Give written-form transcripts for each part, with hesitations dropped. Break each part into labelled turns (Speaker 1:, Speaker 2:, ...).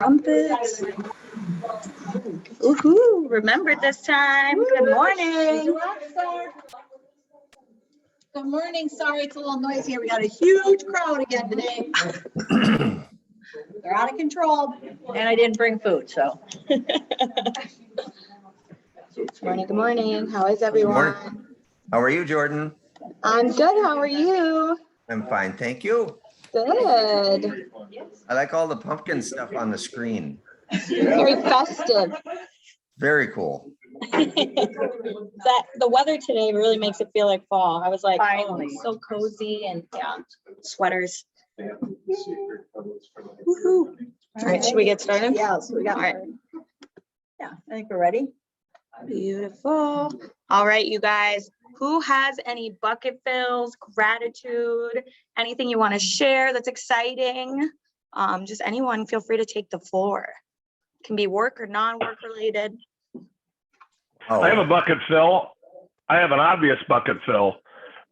Speaker 1: Trumpets. Woohoo! Remembered this time. Good morning.
Speaker 2: Good morning. Sorry, it's a little noisy here. We got a huge crowd again today. They're out of control, and I didn't bring food, so.
Speaker 1: Good morning. Good morning. How is everyone?
Speaker 3: How are you, Jordan?
Speaker 1: I'm good. How are you?
Speaker 3: I'm fine, thank you.
Speaker 1: Good.
Speaker 3: I like all the pumpkin stuff on the screen.
Speaker 1: Very festive.
Speaker 3: Very cool.
Speaker 1: That the weather today really makes it feel like fall. I was like,
Speaker 2: Finally.
Speaker 1: oh, it's so cozy and yeah, sweaters. Woohoo. All right, should we get started?
Speaker 2: Yeah, so we got,
Speaker 1: All right.
Speaker 2: yeah, I think we're ready.
Speaker 1: Beautiful. All right, you guys, who has any bucket fills, gratitude, anything you want to share that's exciting? Just anyone, feel free to take the floor. It can be work or non-work related.
Speaker 3: Oh,
Speaker 4: I have a bucket fill. I have an obvious bucket fill.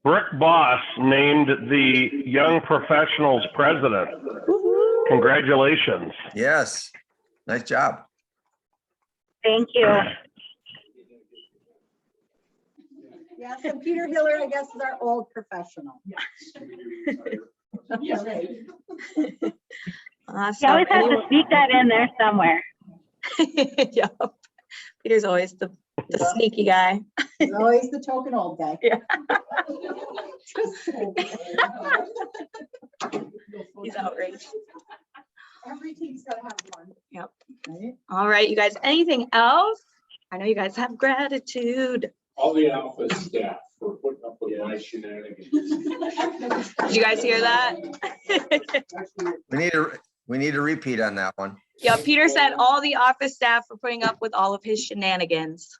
Speaker 4: Rick Boss named the Young Professionals president. Congratulations.
Speaker 3: yes. Nice job.
Speaker 5: Thank you.
Speaker 2: Yeah, so Peter Hiller, I guess, is our old professional.
Speaker 1: Awesome.
Speaker 5: You always have to sneak that in there somewhere.
Speaker 1: Yeah. Peter's always the sneaky guy.
Speaker 2: He's always the token old guy.
Speaker 1: Yeah. He's outraged.
Speaker 2: Every team's gotta have one.
Speaker 1: Yep.
Speaker 2: Right?
Speaker 1: All right, you guys, anything else? I know you guys have gratitude.
Speaker 6: All the office staff for putting up with my shenanigans.
Speaker 1: Did you guys hear that?
Speaker 3: We need a repeat on that one.
Speaker 1: Yeah, Peter said all the office staff for putting up with all of his shenanigans.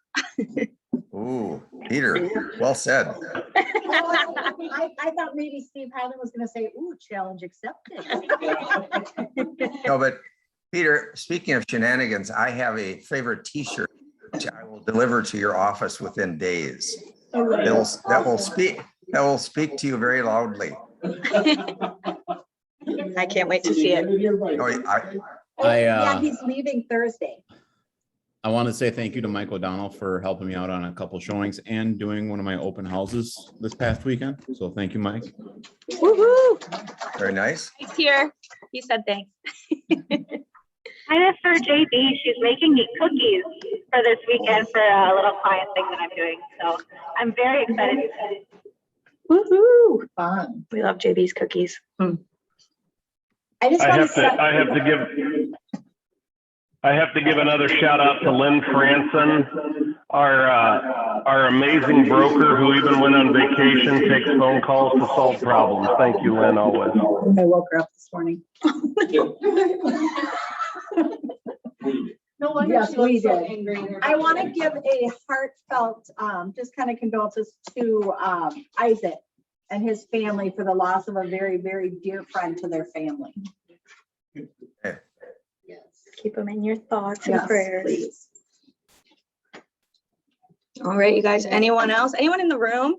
Speaker 3: Ooh, Peter, well said.
Speaker 2: I thought maybe Steve Highland was gonna say, ooh, challenge accepted.
Speaker 3: No, but Peter, speaking of shenanigans, I have a favorite T-shirt which I will deliver to your office within days. That will speak to you very loudly.
Speaker 1: I can't wait to see it.
Speaker 3: Oh,
Speaker 2: Yeah, he's leaving Thursday.
Speaker 7: I want to say thank you to Mike O'Donnell for helping me out on a couple showings and doing one of my open houses this past weekend. So thank you, Mike.
Speaker 1: Woohoo!
Speaker 3: very nice.
Speaker 1: He's here. He said thanks.
Speaker 5: And as for JB, she's making me cookies for this weekend for a little client thing that I'm doing. So I'm very excited.
Speaker 1: Woohoo!
Speaker 2: Fun.
Speaker 1: We love JB's cookies.
Speaker 2: I just
Speaker 4: I
Speaker 2: want
Speaker 4: have to give another shout out to Lynn Franson, our amazing broker who even went on vacation, takes phone calls to solve problems. Thank you, Lynn, always.
Speaker 2: I woke her up this morning.
Speaker 8: No wonder
Speaker 2: Yes,
Speaker 8: she
Speaker 2: we
Speaker 8: was so
Speaker 2: did.
Speaker 8: angry.
Speaker 2: I want to give a heartfelt, just kind of condolences to Isaac and his family for the loss of a very, very dear friend to their family.
Speaker 1: Keep them in your thoughts and
Speaker 2: Yes,
Speaker 1: prayers.
Speaker 2: please.
Speaker 1: All right, you guys, anyone else? Anyone in the room?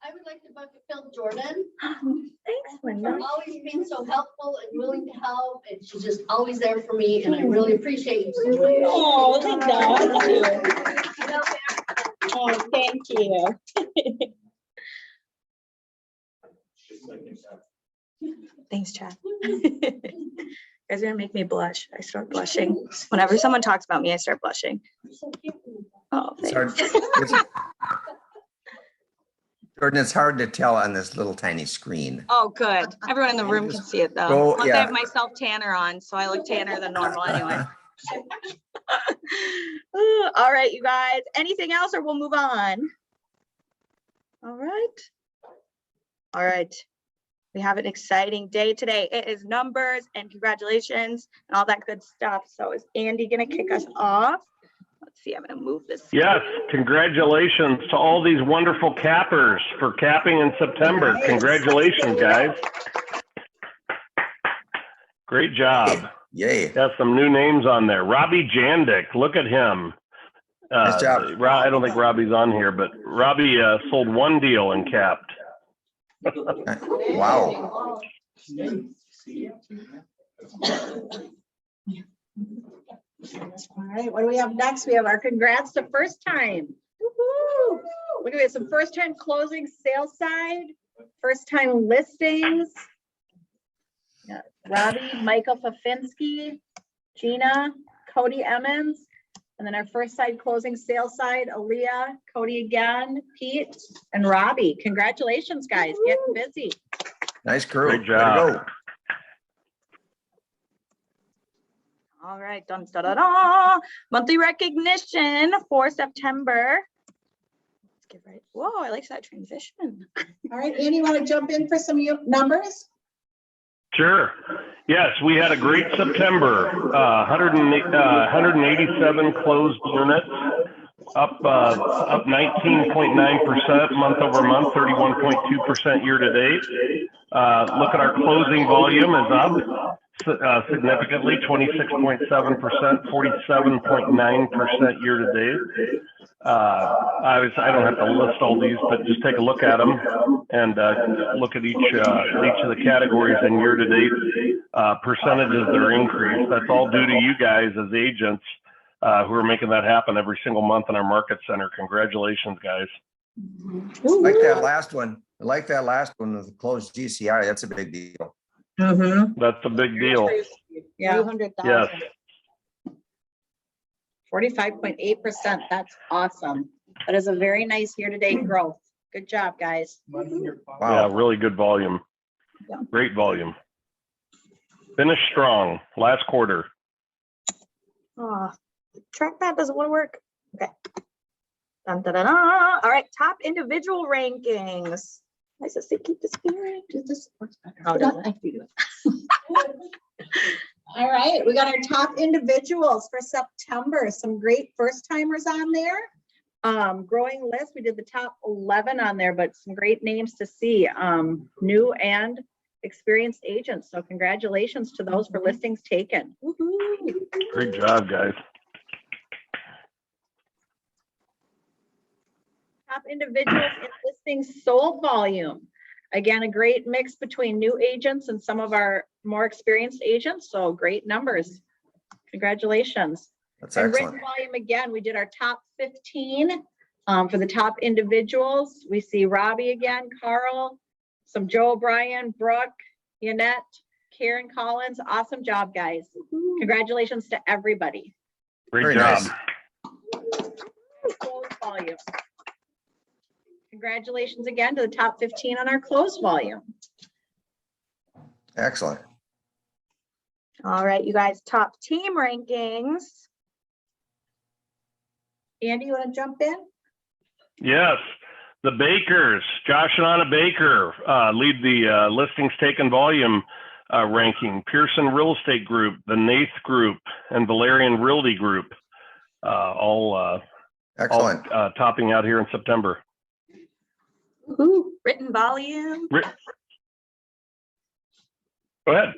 Speaker 8: I would like to bucket fill Jordan
Speaker 1: Thanks,
Speaker 8: for
Speaker 1: Linda.
Speaker 8: always being so helpful and willing to help, and she's just always there for me, and I really appreciate you so much.
Speaker 1: Oh, Linda, thank you. Oh, thank you. Thanks, Chad. You guys are gonna make me blush. I start blushing. Whenever someone talks about me, I start blushing. Oh,
Speaker 3: It's hard-
Speaker 1: thanks.
Speaker 3: it's- Jordan, it's hard to tell on this little tiny screen.
Speaker 1: Oh, good. Everyone in the room can see it though.
Speaker 3: Go,
Speaker 1: Once I
Speaker 3: yeah.
Speaker 1: have my self tanner on, so I look tanner than normal anyway. All right, you guys, anything else or we'll move on? All right. All right. We have an exciting day today. It is numbers and congratulations and all that good stuff. So is Andy gonna kick us off? Let's see, I'm gonna move this.
Speaker 4: Yes, congratulations to all these wonderful cappers for capping in September.
Speaker 2: Nice.
Speaker 4: Congratulations, guys. Great job.
Speaker 3: Yay.
Speaker 4: Got some new names on there. Robbie Jandik, look at him.
Speaker 3: Nice job.
Speaker 4: I don't think Robbie's on here, but Robbie sold one deal and capped.
Speaker 3: Wow.
Speaker 2: All right, what do we have next? We have our congrats to first time. Woo-hoo. Look at some first time closing sales side, first time listings. Yeah, Robbie, Michael Fafinski, Gina, Cody Emmons, and then our first side closing sales side, Aaliyah, Cody again, Pete, and Robbie. Congratulations, guys. Getting busy.
Speaker 3: Nice crew.
Speaker 4: Great
Speaker 3: Way to
Speaker 4: job.
Speaker 3: go.
Speaker 1: All right, dun, da, da, da. Monthly recognition for September. Let's get right. Whoa, I like that transition.
Speaker 2: All right, Andy, you want to jump in for some numbers?
Speaker 4: Sure. Yes, we had a great September. 187 closed units, up 19.9% month over month, 31.2% year to date. Look at our closing volume is up significantly, 26.7%, 47.9% year to date. I don't have to list all these, but just take a look at them and look at each of the categories and year to date percentages that are increased. That's all due to you guys as agents who are making that happen every single month in our market center. Congratulations, guys.
Speaker 3: I like that last one. I like that last one with the closed GCI. That's a big deal.
Speaker 4: That's a big deal.
Speaker 2: Yeah,
Speaker 1: 300,000.
Speaker 4: Yes.
Speaker 2: 45.8%. That's awesome. That is a very nice year-to-date growth. Good job, guys.
Speaker 4: Yeah,
Speaker 3: Wow.
Speaker 4: really good volume.
Speaker 1: Yeah.
Speaker 4: Great volume. Finished strong last quarter.
Speaker 1: Oh, the trackpad doesn't want to work. Okay. Dun, da, da, da. All right, top individual rankings. Nice to see keep disappearing. Oh, does it?
Speaker 2: All right, we got our top individuals for September. Some great first timers on there. Growing list, we did the top 11 on there, but some great names to see. New and experienced agents. So congratulations to those for listings taken. Woohoo.
Speaker 4: Great job, guys.
Speaker 2: Top individuals in listings sold volume. Again, a great mix between new agents and some of our more experienced agents. So great numbers. Congratulations.
Speaker 3: That's
Speaker 2: And
Speaker 3: excellent.
Speaker 2: written volume, again, we did our top 15 for the top individuals. We see Robbie again, Carl, some Joe O'Brien, Brooke, Yannette, Karen Collins. Awesome job, guys. Congratulations to everybody.
Speaker 4: Great
Speaker 3: Very
Speaker 4: job.
Speaker 3: nice.
Speaker 2: Closed volume. Congratulations again to the top 15 on our closed volume.
Speaker 3: Excellent.
Speaker 1: All right, you guys, top team rankings.
Speaker 2: Andy, you want to jump in?
Speaker 4: Yes. The Bakers, Josh and Anna Baker lead the listings taken volume ranking. Pearson Real Estate Group, the Nath Group, and Valerian Realty Group, all
Speaker 3: Excellent.
Speaker 4: topping out here in September.
Speaker 1: Woohoo. Written volume.
Speaker 4: Go ahead.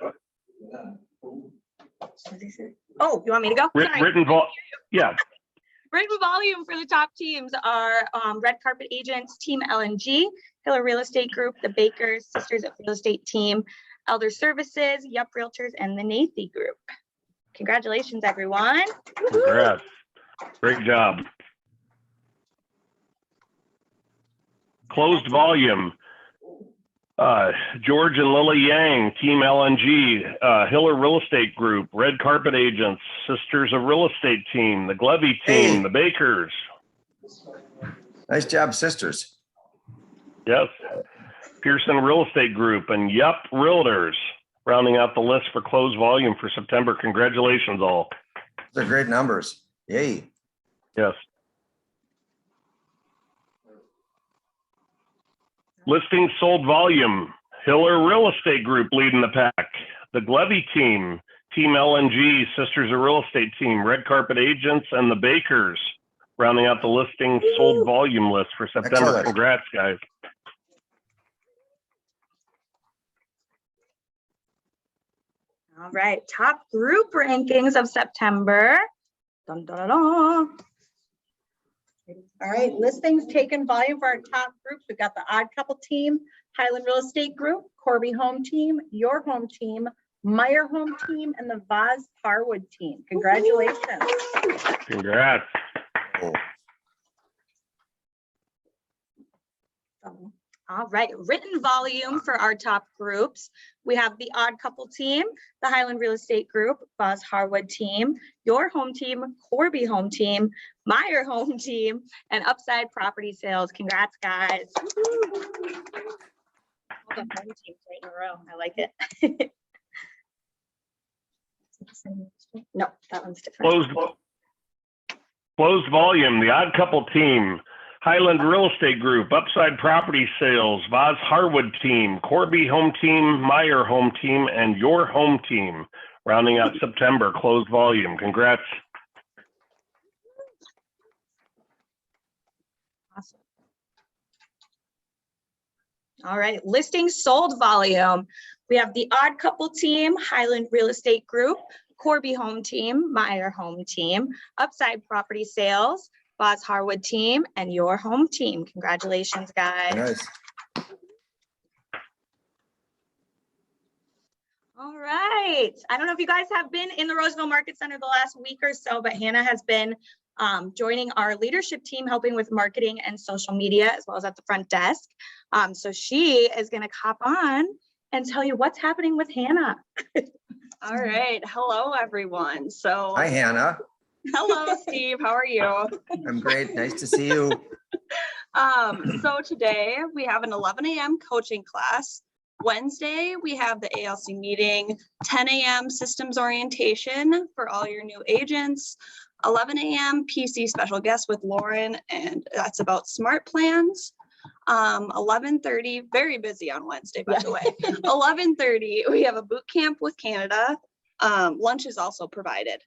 Speaker 1: Oh, you want me to go? Sorry.
Speaker 4: Yeah.
Speaker 1: Written volume for the top teams are Red Carpet Agents, Team LNG, Hiller Real Estate Group, the Bakers, Sisters of Real Estate Team, Elder Services, Yup Realtors, and the Nathy Group. Congratulations, everyone.
Speaker 4: Congrats. Great job. Closed volume. George and Lily Yang, Team LNG, Hiller Real Estate Group, Red Carpet Agents, Sisters of Real Estate Team, the Glevy Team,
Speaker 3: Hey.
Speaker 4: the Bakers.
Speaker 3: Nice job, sisters.
Speaker 4: Yes. Pearson Real Estate Group and Yup Realtors, rounding out the list for closed volume for September. Congratulations, all.
Speaker 3: Those are great numbers. Yay.
Speaker 4: Yes. Listings sold volume. Hiller Real Estate Group leading the pack. The Glevy Team, Team LNG, Sisters of Real Estate Team, Red Carpet Agents, and the Bakers, rounding out the listings sold volume list for September.
Speaker 3: Excellent.
Speaker 4: Congrats, guys.
Speaker 1: All right, top group rankings of September. Dun, dun, dun, dun.
Speaker 2: All right, listings taken volume for our top groups. We've got the Odd Couple Team, Highland Real Estate Group, Corby Home Team, Your Home Team, Meyer Home Team, and the Vaz Harwood Team. Congratulations.
Speaker 4: Congrats.
Speaker 3: Oh,
Speaker 1: All right, written volume for our top groups. We have the Odd Couple Team, the Highland Real Estate Group, Vaz Harwood Team, Your Home Team, Corby Home Team, Meyer Home Team, and Upside Property Sales. Congrats, guys. All the home teams right in a row. I like it. No, that one's different.
Speaker 4: Closed volume, the Odd Couple Team, Highland Real Estate Group, Upside Property Sales, Vaz Harwood Team, Corby Home Team, Meyer Home Team, and Your Home Team. Rounding out September, closed volume. Congrats.
Speaker 1: Awesome. All right, listing sold volume. We have the Odd Couple Team, Highland Real Estate Group, Corby Home Team, Meyer Home Team, Upside Property Sales, Vaz Harwood Team, and Your Home Team. Congratulations, guys.
Speaker 3: nice.
Speaker 1: All right. I don't know if you guys have been in the Roseville Market Center the last week or so, but Hannah has been joining our leadership team, helping with marketing and social media, as well as at the front desk. So she is going to hop on and tell you what's happening with Hannah.
Speaker 9: All right. Hello, everyone. So,
Speaker 3: Hi, Hannah.
Speaker 9: hello, Steve. How are you?
Speaker 3: I'm great. Nice to see you.
Speaker 9: So today we have an 11 a.m. coaching class. Wednesday, we have the ALC meeting, 10 a.m. systems orientation for all your new agents, 11 a.m. PC special guest with Lauren, and that's about smart plans. 11:30, very busy on Wednesday, by the way. 11:30, we have a boot camp with Canada. Lunch is also provided.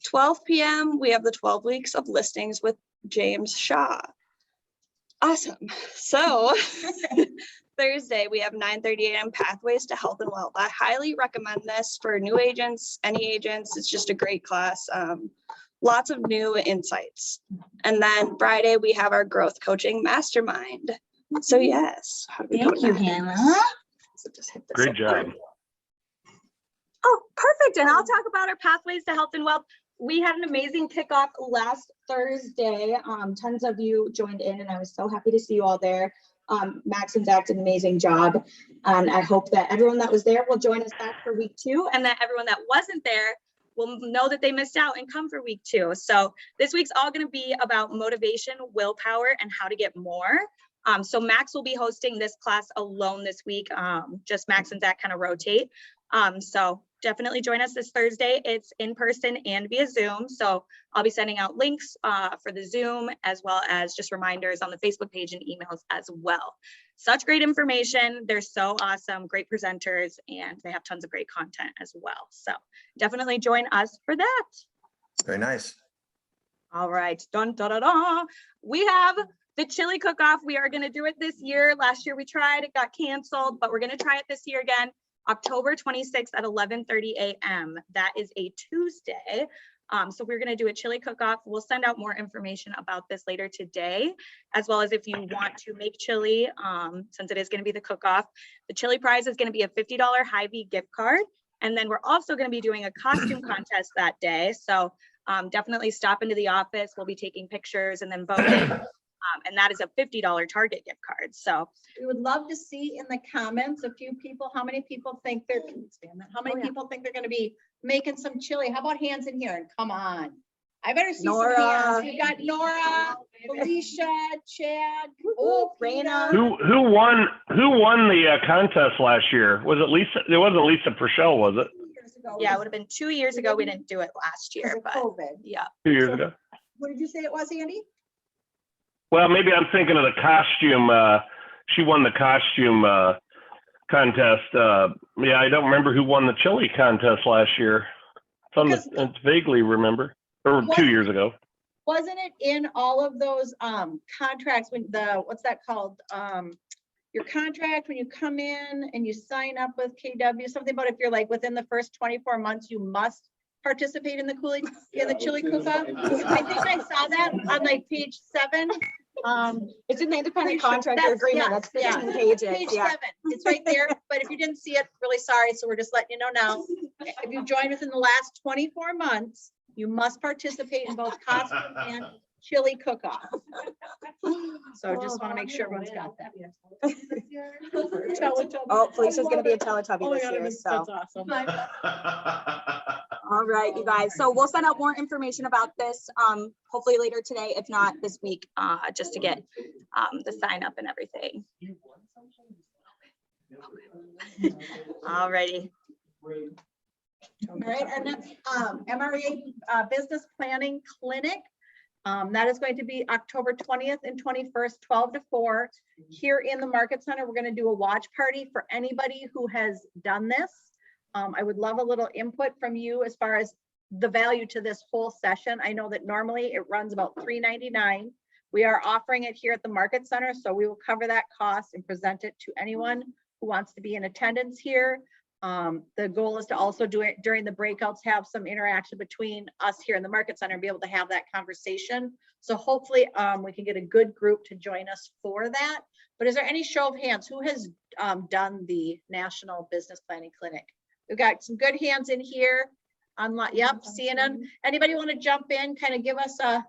Speaker 9: 12 p.m., we have the 12 weeks of listings with James Shaw. Awesome. So Thursday, we have 9:30 a.m. Pathways to Health and Wealth. I highly recommend this for new agents, any agents. It's just a great class. Lots of new insights. And then Friday, we have our growth coaching mastermind. So yes. how do we go
Speaker 1: Thank you,
Speaker 9: next?
Speaker 1: Hannah.
Speaker 9: So just hit this
Speaker 4: Great
Speaker 9: up.
Speaker 4: job.
Speaker 1: Oh, perfect. And I'll talk about our Pathways to Health and Wealth. We had an amazing kickoff last Thursday. Tons of you joined in, and I was so happy to see you all there. Max and Zach did an amazing job. And I hope that everyone that was there will join us back for week 2, and that everyone that wasn't there will know that they missed out and come for week 2. So this week's all going to be about motivation, willpower, and how to get more. So Max will be hosting this class alone this week. Just Max and Zach kind of rotate. So definitely join us this Thursday. It's in person and via Zoom. So I'll be sending out links for the Zoom, as well as just reminders on the Facebook page and emails as well. Such great information. They're so awesome, great presenters, and they have tons of great content as well. So definitely join us for that.
Speaker 3: Very nice.
Speaker 1: All right, dun, da, da, da. We have the chili cook-off. We are going to do it this year. Last year we tried, it got canceled, but we're going to try it this year again. October 26th at 11:30 a.m. That is a Tuesday. So we're going to do a chili cook-off. We'll send out more information about this later today, as well as if you want to make chili, since it is going to be the cook-off. The chili prize is going to be a $50 Hy-Vee gift card. And then we're also going to be doing a costume contest that day. So definitely stop into the office. We'll be taking pictures and then voting. And that is a $50 Target gift card. So
Speaker 2: We would love to see in the comments a few people, how many people think they're, how many
Speaker 1: Oh, yeah.
Speaker 2: people think they're going to be making some chili? How about hands in here? And come on. I better see
Speaker 1: Nora.
Speaker 2: some hands. We got Nora, Felicia, Chad, oh,
Speaker 1: Raina.
Speaker 2: Raina.
Speaker 4: Who won the contest last year? Was it Lisa? It wasn't Lisa Purcell, was it?
Speaker 2: Years ago.
Speaker 1: yeah, it would have been 2 years ago. We didn't do it last
Speaker 2: Because
Speaker 1: year,
Speaker 2: of
Speaker 1: but
Speaker 2: COVID.
Speaker 1: yeah.
Speaker 4: 2 years ago.
Speaker 2: What did you say it was, Andy?
Speaker 4: Well, maybe I'm thinking of the costume. She won the costume contest. Yeah, I don't remember who won the chili contest last year. It's vaguely remember, or 2 years ago.
Speaker 2: Wasn't it in all of those contracts when what's that called? Your contract when you come in and you sign up with KW, something about if you're like within the first 24 months, you must participate in the chili cook-off. I think I saw that on like page 7.
Speaker 1: It's in the independent
Speaker 2: Pretty sure
Speaker 1: contractor
Speaker 2: that's-
Speaker 1: agreement.
Speaker 2: yeah,
Speaker 1: That's
Speaker 2: yeah.
Speaker 1: 15 pages.
Speaker 2: Page
Speaker 1: Yeah.
Speaker 2: 7, it's right there, but if you didn't see it, really sorry, so we're just letting you know now. If you've joined within the last 24 months, you must participate in both costume and chili cook-off. So just want to make sure everyone's got that.
Speaker 1: Oh, Felicia's gonna be a Teletubby
Speaker 2: Oh my
Speaker 1: this
Speaker 2: God,
Speaker 1: year,
Speaker 2: that's
Speaker 1: so.
Speaker 2: awesome.
Speaker 1: All right, you guys. So we'll send out more information about this, hopefully later today, if not this week, just to get, the sign up and everything. All righty.
Speaker 2: All right, our next MREA Business Planning Clinic. That is going to be October 20th and 21st, 12 to 4. Here in the Market Center, we're going to do a watch party for anybody who has done this. I would love a little input from you as far as the value to this whole session. I know that normally it runs about $3.99. We are offering it here at the Market Center, so we will cover that cost and present it to anyone who wants to be in attendance here. The goal is to also do it during the breakouts, have some interaction between us here in the Market Center and be able to have that conversation. So hopefully we can get a good group to join us for that. But is there any show of hands? Who has done the National Business Planning Clinic? We've got some good hands in here. Yep, seeing them. Anybody want to jump in, kind of give us a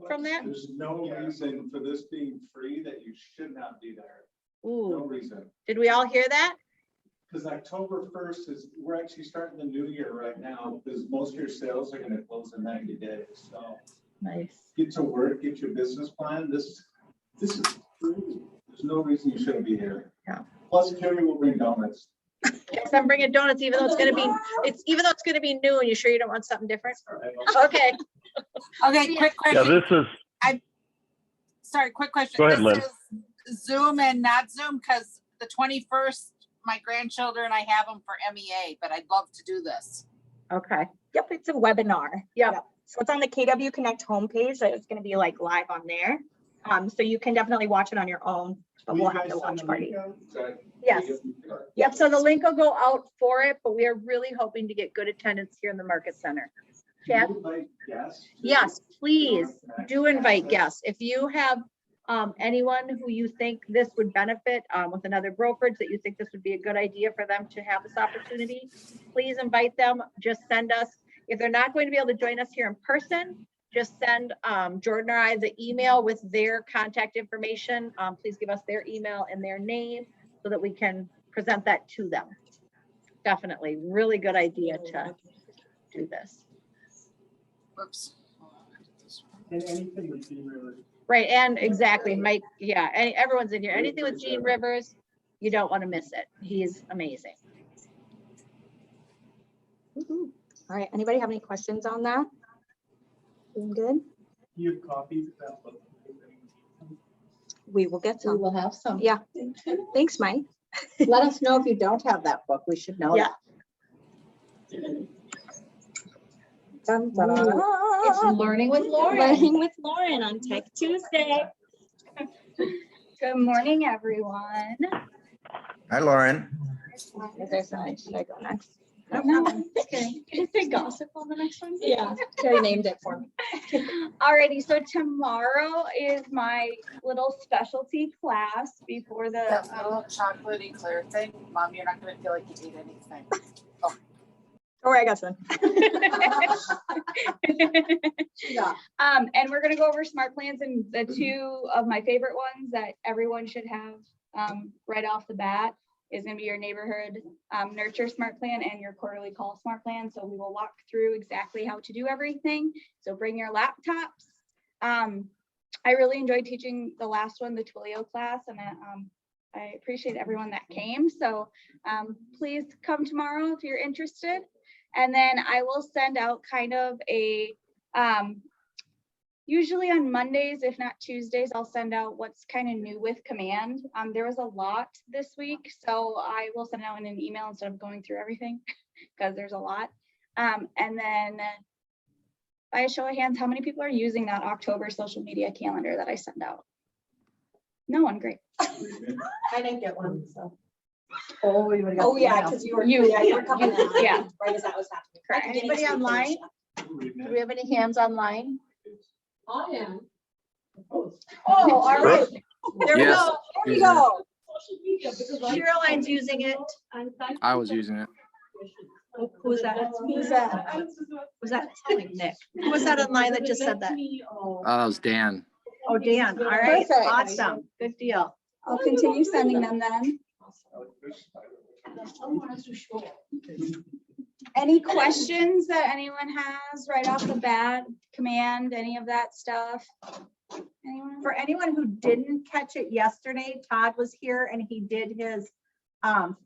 Speaker 2: from that?
Speaker 6: There's no reason for this being free that you should not be there. No
Speaker 2: Ooh,
Speaker 6: reason.
Speaker 2: did we all hear that?
Speaker 6: Because October 1st is, we're actually starting the new year right now, because most of your sales are gonna close in 90 days. So
Speaker 2: Nice.
Speaker 6: get to work, get your business plan. This is free. There's no reason you shouldn't be here.
Speaker 2: Yeah.
Speaker 6: Plus Jerry will bring donuts.
Speaker 2: Yes, I'm bringing donuts, even though it's gonna be, even though it's gonna be new, and you sure you don't want something different? Okay.
Speaker 10: Okay, quick
Speaker 4: Yeah,
Speaker 10: question.
Speaker 4: this is,
Speaker 10: Sorry, quick question.
Speaker 4: Go ahead, Lynn.
Speaker 10: This is Zoom and not Zoom, because the 21st, my grandchildren, I have them for MEA, but I'd love to do this.
Speaker 2: Okay.
Speaker 1: Yep, it's a webinar.
Speaker 2: Yep.
Speaker 1: So it's on the KW Connect homepage. So it's gonna be like live on there. So you can definitely watch it on your own, but we'll have the watch party. Yes. Yep, so the link will go out for it, but we are really hoping to get good attendance here in the Market Center. Chad? Yes, please do invite guests. If you have anyone who you think this would benefit with another brokerage, that you think this would be a good idea for them to have this opportunity, please invite them. Just send us, if they're not going to be able to join us here in person, just send Jordan or I the email with their contact information. Please give us their email and their name so that we can present that to them. Definitely, really good idea to do this.
Speaker 10: Whoops.
Speaker 6: And anything with Gene Rivers.
Speaker 2: Right, and exactly, Mike, yeah, everyone's in here. Anything with Gene Rivers, you don't want to miss it. He's amazing.
Speaker 1: All right, anybody have any questions on that? Doing good?
Speaker 6: You have copies of that book?
Speaker 1: We will get
Speaker 2: We
Speaker 1: some.
Speaker 2: will have some.
Speaker 1: Yeah. Thanks, Mike.
Speaker 2: Let us know if you don't have that book. We should know
Speaker 1: Yeah.
Speaker 2: that.
Speaker 1: Dun, dun, dun.
Speaker 2: It's Learning with Lauren.
Speaker 11: Learning with Lauren on Tech Tuesday. Good morning, everyone.
Speaker 3: Hi, Lauren.
Speaker 1: There's something. Should I go next?
Speaker 11: No, okay. Can you say gossip on the next one?
Speaker 1: Yeah, Carrie named it for me.
Speaker 11: Alrighty, so tomorrow is my little specialty class before the,
Speaker 10: That little chocolatey clear thing, Mom, you're not gonna feel like you ate anything.
Speaker 1: All right, I got some.
Speaker 2: Yeah.
Speaker 11: and we're gonna go over smart plans, and the two of my favorite ones that everyone should have right off the bat is gonna be your neighborhood nurture smart plan and your quarterly call smart plan. So we will walk through exactly how to do everything. So bring your laptops. I really enjoyed teaching the last one, the Twilio class, and I appreciate everyone that came. So please come tomorrow if you're interested. And then I will send out kind of a, usually on Mondays, if not Tuesdays, I'll send out what's kind of new with Command. There was a lot this week, so I will send out in an email instead of going through everything because there's a lot. And then by a show of hands, how many people are using that October social media calendar that I send out? No one, great.
Speaker 2: I didn't get one, so. Oh, we would've got
Speaker 1: Oh,
Speaker 2: the
Speaker 1: yeah,
Speaker 2: email.
Speaker 1: because you were,
Speaker 11: You-
Speaker 1: yeah, you were coming out.
Speaker 11: Yeah.
Speaker 1: Right as that was happening.
Speaker 11: Correct.
Speaker 2: Anybody online? Do we have any hands online?
Speaker 8: I am.
Speaker 2: Oh, all right. There we
Speaker 12: Yes.
Speaker 2: go. There we go. Caroline's using it.
Speaker 12: I was using it.
Speaker 2: Who's that? Who's that? Was that Nick? Who was that online that just said that?
Speaker 12: That was Dan.
Speaker 2: Oh, Dan. All right.
Speaker 11: Perfect.
Speaker 2: Awesome. Good deal.
Speaker 11: I'll continue sending them then. Any questions that anyone has right off the bat? Command, any of that stuff? Anyone?
Speaker 2: For anyone who didn't catch it yesterday, Todd was here and he did his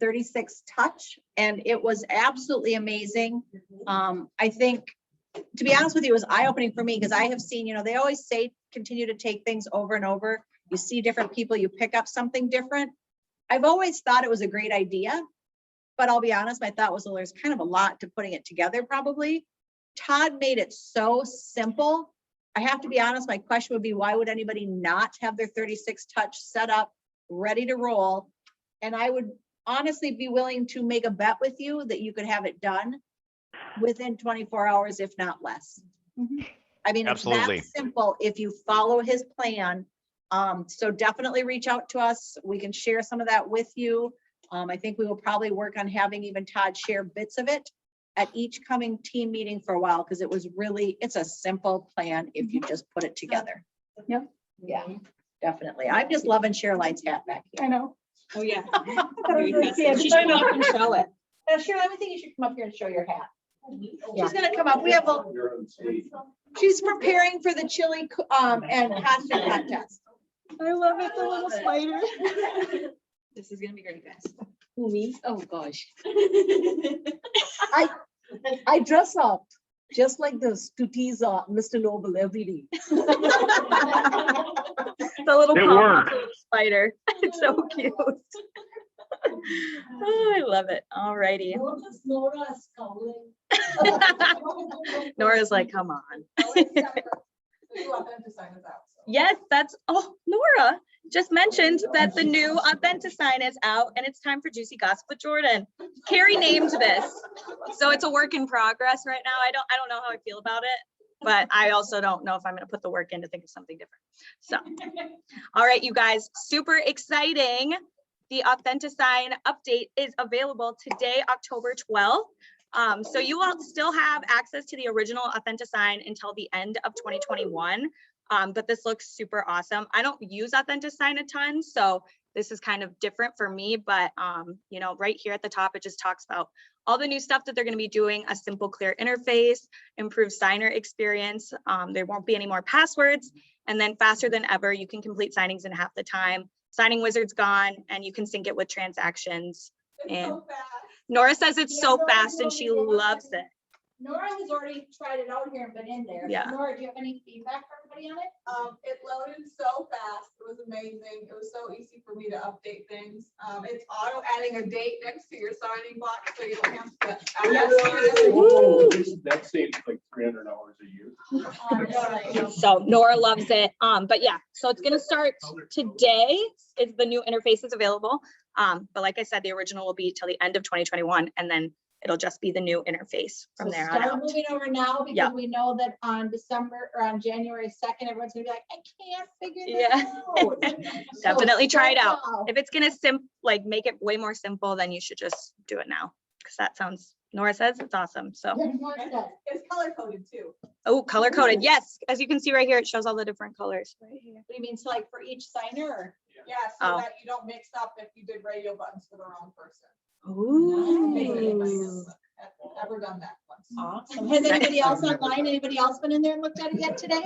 Speaker 2: 36 touch and it was absolutely amazing. I think, to be honest with you, it was eye-opening for me because I have seen, they always say continue to take things over and over. You see different people, you pick up something different. I've always thought it was a great idea, but I'll be honest, my thought was, well, there's kind of a lot to putting it together probably. Todd made it so simple. I have to be honest, my question would be, why would anybody not have their 36 touch set up, ready to roll? And I would honestly be willing to make a bet with you that you could have it done within 24 hours, if not less. I mean, it's
Speaker 13: Absolutely.
Speaker 2: that simple if you follow his plan. So definitely reach out to us. We can share some of that with you. I think we will probably work on having even Todd share bits of it at each coming team meeting for a while, because it was really, it's a simple plan if you just put it together.
Speaker 11: Yep.
Speaker 2: Yeah, definitely. I'm just loving Sherline's hat back here.
Speaker 11: I know.
Speaker 2: Oh, yeah.
Speaker 11: She
Speaker 2: should come up and show it. Cheryl, I think you should come up here and show your hat. She's gonna come up. We have a, she's preparing for the chili and costume contest.
Speaker 9: I love it, the little spider.
Speaker 2: This is gonna be great, guys.
Speaker 8: Me? Oh, gosh.
Speaker 2: I dress up just like this to tease Mr. Noble every day.
Speaker 9: The little
Speaker 4: It
Speaker 9: pom-pom
Speaker 4: worked.
Speaker 9: little spider. It's so cute. Oh, I love it. All righty. Nora's like, come on. Yes, Nora just mentioned that the new Authenticign is out and it's time for Juicy Gossip with Jordan. Carrie named this, so it's a work in progress right now. I don't know how I feel about it, but I also don't know if I'm gonna put the work in to think of something different. So, all right, you guys, super exciting. The Authenticign update is available today, October 12th. So you will still have access to the original Authenticign until the end of 2021. But this looks super awesome. I don't use Authenticign a ton, so this is kind of different for me, but right here at the top, it just talks about all the new stuff that they're going to be doing, a simple, clear interface, improved signer experience. There won't be any more passwords, and then faster than ever, you can complete signings in half the time. Signing Wizard's gone, and you can sync it with transactions. And Nora says it's so fast and she loves it.
Speaker 2: Nora has already tried it out here and been in there.
Speaker 9: Yeah.
Speaker 2: Nora, do you have any feedback for everybody on it?
Speaker 14: It loaded so fast. It was amazing. It was so easy for me to update things. It's auto adding a date next to your signing box, so you don't have to.
Speaker 6: That saves like 300 hours a year.
Speaker 9: So Nora loves it. But yeah, so it's gonna start today. Is the new interface is available. But like I said, the original will be till the end of 2021, and then it'll just be the new interface from there on
Speaker 2: Start
Speaker 9: out.
Speaker 2: moving over now because
Speaker 9: Yeah.
Speaker 2: we know that on December or on January 2nd, everyone's gonna be like, I can't figure
Speaker 9: Yeah.
Speaker 2: this out.
Speaker 9: Definitely try it out.
Speaker 2: Wow.
Speaker 9: If it's gonna make it way more simple, then you should just do it now. Because that sounds, Nora says it's awesome. So,
Speaker 14: It's color coded too.
Speaker 9: oh, color coded. Yes, as you can see right here, it shows all the different colors right here.
Speaker 2: What do you mean, so like for each signer or?
Speaker 14: Yeah, so
Speaker 9: Oh.
Speaker 14: that you don't mix up if you did radio buttons for the wrong person.
Speaker 9: Ooh.
Speaker 14: I've never done that once.
Speaker 2: Awesome. Has anybody else online, anybody else been in there and looked at it yet today?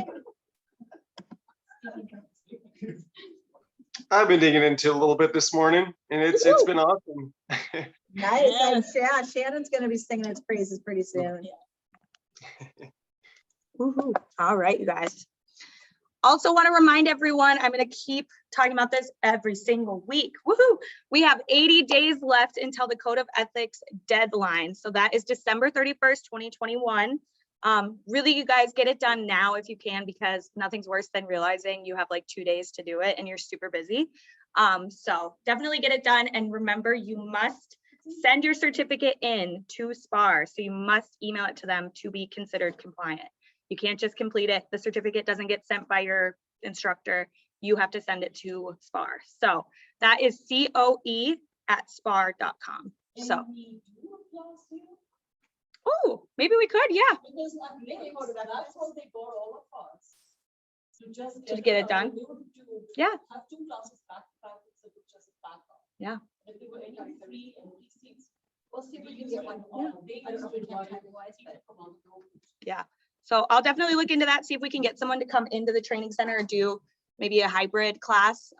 Speaker 15: I've been digging into it a little bit this morning and it's been awesome.
Speaker 2: Nice. Yeah, Shannon's gonna be singing its praises pretty soon.
Speaker 9: Woohoo. All right, you guys. Also want to remind everyone, I'm going to keep talking about this every single week. Woohoo! We have 80 days left until the Code of Ethics deadline. So that is December 31st, 2021. Really, you guys get it done now if you can, because nothing's worse than realizing you have like 2 days to do it and you're super busy. So definitely get it done. And remember, you must send your certificate in to SPAR. So you must email it to them to be considered compliant. You can't just complete it. The certificate doesn't get sent by your
Speaker 1: instructor, you have to send it to SPAR. So that is COE@spar.com. So, oh, maybe we could, yeah.
Speaker 14: Because like, maybe that's how they got all of us.
Speaker 1: To get it done. Yeah.
Speaker 14: Have 2 classes back to back, so it's just backup.
Speaker 1: Yeah.
Speaker 14: If they were any free and these things. We'll see if we can get one. They used to attend time-wise, but come on.
Speaker 1: Yeah. So I'll definitely look into that, see if we can get someone to come into the training center and do maybe a hybrid class,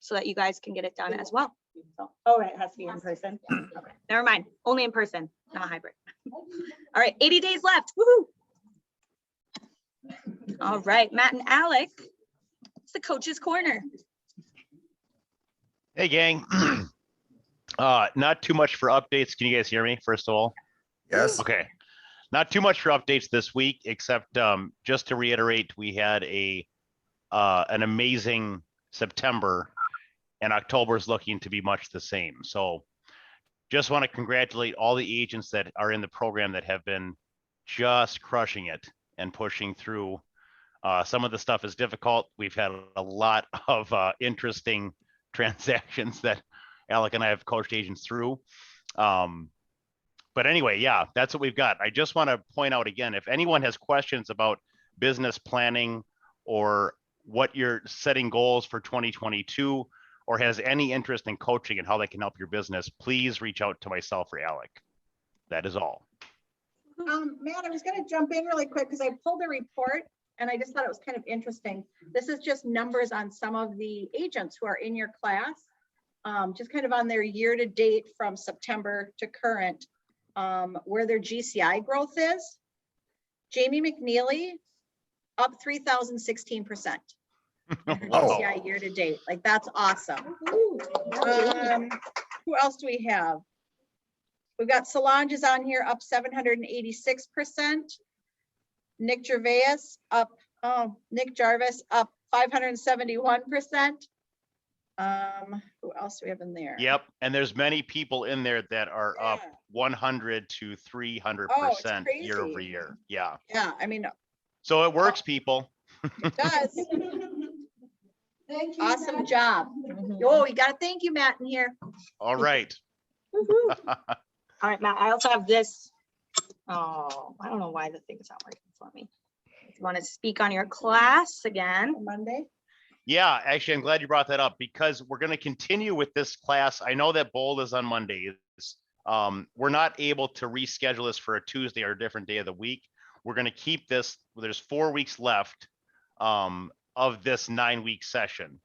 Speaker 1: so that you guys can get it done as well. So, oh, right, it has to be in person. Okay, never mind, only in person, not hybrid. All right, 80 days left, woohoo. All right, Matt and Alec, it's the coach's corner.
Speaker 13: Hey, gang. Not too much for updates. Can you guys hear me, first of all?
Speaker 3: Yes.
Speaker 13: Okay. Not too much for updates this week, except just to reiterate, we had an amazing September, and October is looking to be much the same. So just want to congratulate all the agents that are in the program that have been just crushing it and pushing through. Some of the stuff is difficult. We've had a lot of interesting transactions that Alec and I have coached agents through. But anyway, yeah, that's what we've got. I just want to point out again, if anyone has questions about business planning or what you're setting goals for 2022, or has any interest in coaching and how they can help your business, please reach out to myself or Alec. That is all.
Speaker 2: Matt, I was going to jump in really quick because I pulled a report and I just thought it was kind of interesting. This is just numbers on some of the agents who are in your class, just kind of on their year to date from September to current, where their GCI growth is. Jamie McNeely up 3,016%. GCI year to date, like that's awesome. Who else do we have? We've got Solange is on here up 786%. Nick Jarvis up 571%. Who else do we have in there?
Speaker 13: Yep, and there's many people in there that are up 100 to 300% year over year. Yeah.
Speaker 2: Yeah, I mean.
Speaker 13: So it works, people.
Speaker 2: It does.
Speaker 14: Thank you.
Speaker 2: Awesome job. Oh, we got to thank you, Matt, in here.
Speaker 13: All right.
Speaker 1: All right, Matt, I also have this. Oh, I don't know why the thing is not working for me. If you want to speak on your class again.
Speaker 2: Monday.
Speaker 13: Yeah, actually, I'm glad you brought that up because we're going to continue with this class. I know that Bold is on Mondays. We're not able to reschedule this for a Tuesday or a different day of the week. We're going to keep this. There's 4 weeks left of this 9-week session.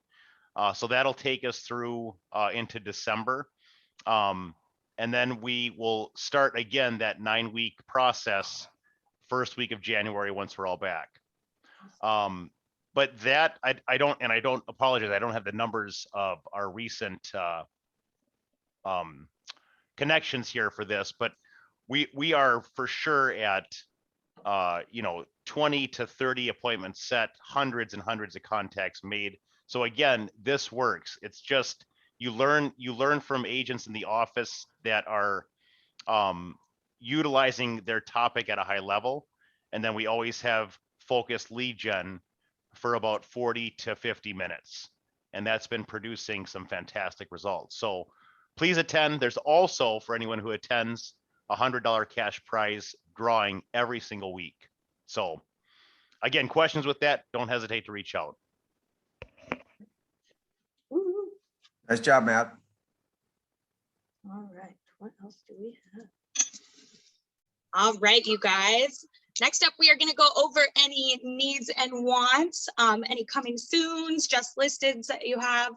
Speaker 13: So that'll take us through into December. And then we will start again that 9-week process first week of January once we're all back. But that I don't apologize. I don't have the numbers of our recent connections here for this, but we are for sure at 20 to 30 appointments set, hundreds and hundreds of contacts made. So again, this works. It's just you learn from agents in the office that are utilizing their topic at a high level, and then we always have focused lead gen for about 40 to 50 minutes, and that's been producing some fantastic results. So please attend. There's also, for anyone who attends, a $100 cash prize drawing every single week. So again, questions with that, don't hesitate to reach out.
Speaker 3: Nice job, Matt.
Speaker 1: All right, what else do we have? All right, you guys. Next up, we are going to go over any needs and wants, any coming soons, just listeds that you have,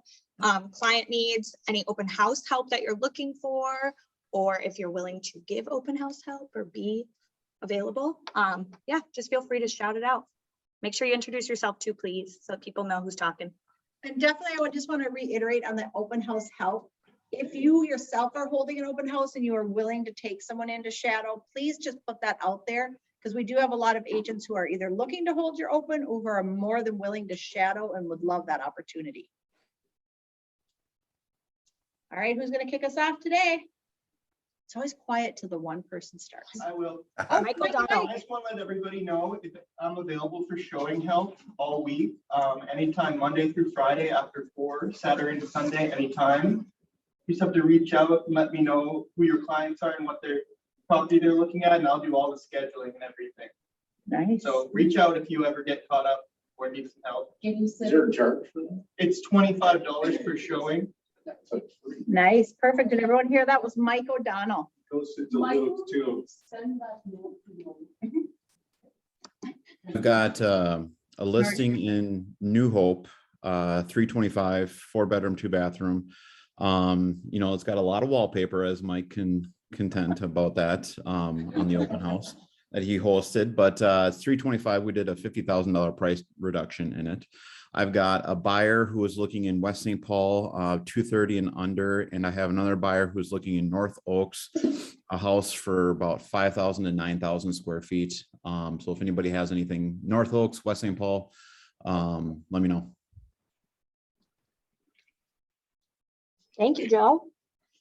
Speaker 1: client needs, any open house help that you're looking for, or if you're willing to give open house help or be available. Yeah, just feel free to shout it out. Make sure you introduce yourself too, please, so people know who's talking.
Speaker 2: And definitely, I would just want to reiterate on the open house help. If you yourself are holding an open house and you are willing to take someone into shadow, please just put that out there, because we do have a lot of agents who are either looking to hold your open or who are more than willing to shadow and would love that opportunity. All right, who's going to kick us off today? It's always quiet till the one person starts.
Speaker 6: I will.
Speaker 2: Oh,
Speaker 1: Michael
Speaker 2: Michael,
Speaker 1: Donald.
Speaker 6: I just want to let everybody know if I'm available for showing help all week. Anytime Monday through Friday after 4, Saturday to Sunday, anytime. You just have to reach out and let me know who your clients are and what their property they're looking at, and I'll do all the scheduling and everything.
Speaker 2: Nice.
Speaker 6: So reach out if you ever get caught up or need some help.
Speaker 8: Can you
Speaker 6: Is
Speaker 8: say?
Speaker 6: there a charge for that? It's $25 per showing.
Speaker 2: Nice, perfect. Did everyone hear that? Was Mike O'Donnell?
Speaker 6: Goes to Duluth too.
Speaker 8: Send that note to them.
Speaker 7: I've got a listing in New Hope, 325, 4-bedroom, 2-bathroom. You know, it's got a lot of wallpaper, as Mike can contend about that on the open house that he hosted, but it's 325. We did a $50,000 price reduction in it. I've got a buyer who is looking in West St. Paul, 230 and under, and I have another buyer who's looking in North Oaks, a house for about 5,000 to 9,000 square feet. So if anybody has anything North Oaks, West St. Paul, let me know.
Speaker 1: Thank you, Joe.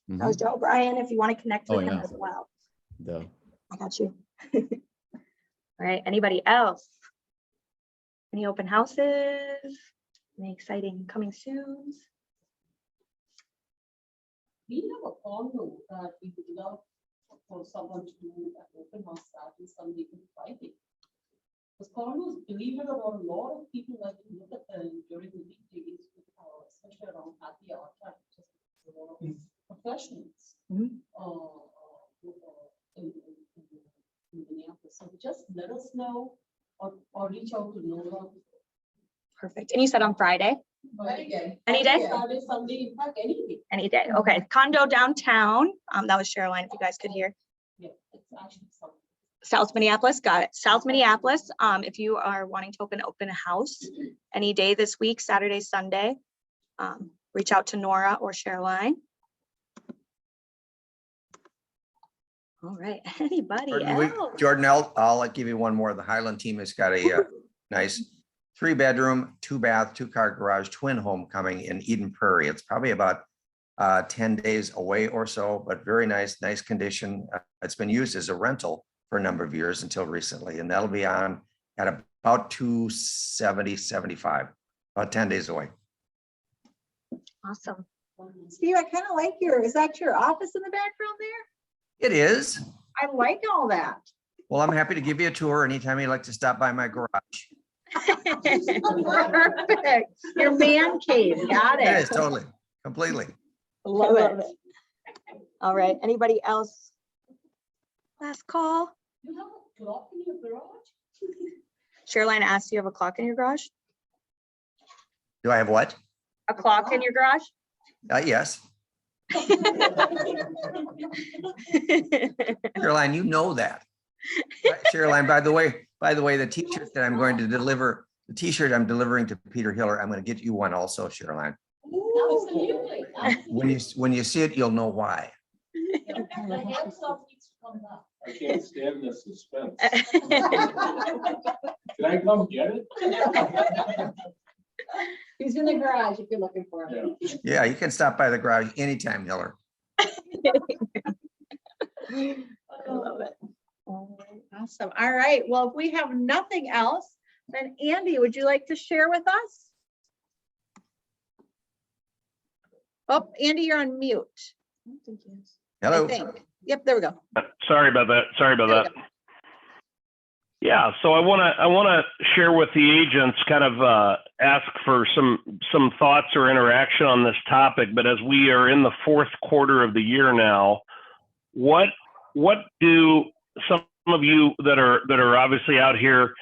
Speaker 1: That
Speaker 7: Mhm.
Speaker 1: was Joe Brian, if you want to connect
Speaker 7: Oh,
Speaker 1: with him
Speaker 7: yeah.
Speaker 1: as well.
Speaker 7: The-
Speaker 1: I got you. All right, anybody else? Any open houses? Any exciting coming soon?
Speaker 8: We have a condo that we would love for someone to do an open house Saturday, Sunday, and Friday. Because condos, believe it or not, a lot of people like to look at them during the weekdays, especially around happy hour time. Just a lot of professionals.
Speaker 1: Mhm.
Speaker 8: In Minneapolis. So just let us know or reach out to Nora.
Speaker 1: Perfect. And you said on Friday?
Speaker 8: Any day.
Speaker 1: Any day?
Speaker 8: Saturday, Sunday, in fact, any day.
Speaker 1: Any day. Okay, condo downtown. That was Cheryline, if you guys could hear.
Speaker 8: Yeah, it's actually Sunday.
Speaker 1: South Minneapolis, got it. South Minneapolis. If you are wanting to open a house any day this week, Saturday, Sunday, reach out to Nora or Cheryline. All right, anybody else?
Speaker 3: Jordan, I'll give you one more. The Highland team has got a nice 3-bedroom, 2-bath, 2-car garage twin home coming in Eden Prairie. It's probably about 10 days away or so, but very nice condition. It's been used as a rental for a number of years until recently, and that'll be on at about 270, 75, about 10 days away.
Speaker 1: Awesome.
Speaker 2: Steve, I kind of like is that your office in the background there?
Speaker 3: It is.
Speaker 2: I like all that.
Speaker 3: Well, I'm happy to give you a tour anytime you'd like to stop by my garage.
Speaker 2: Perfect. Your man cave, got
Speaker 3: It
Speaker 2: it.
Speaker 3: is totally, completely.
Speaker 2: Love it.
Speaker 1: All right, anybody else? Last call.
Speaker 8: You have a clock in your garage?
Speaker 1: Cheryline asked, you have a clock in your garage?
Speaker 3: Do I have what?
Speaker 1: A clock in your garage?
Speaker 3: Yes. Caroline, you know that. Caroline, by the way, the t-shirt that I'm going to deliver, the t-shirt I'm delivering to Peter Hiller, I'm going to get you one also, Caroline.
Speaker 8: Absolutely.
Speaker 3: When you see it, you'll know why.
Speaker 8: The hand stuff needs to come back.
Speaker 6: I can't stand the suspense. Can I come get it?
Speaker 8: He's in the garage if you're looking for him.
Speaker 3: Yeah, you can stop by the garage anytime, Hiller.
Speaker 1: I love it.
Speaker 2: Awesome. All right. Well, if we have nothing else, then Andy, would you like to share with us? Oh, Andy, you're on mute.
Speaker 3: Hello.
Speaker 2: I think. Yep, there we go.
Speaker 4: Sorry about that. Yeah, so I want to share with the agents, kind of ask for some thoughts or interaction on this topic. But as we are in the fourth quarter of the year now, what do some of you that are obviously out here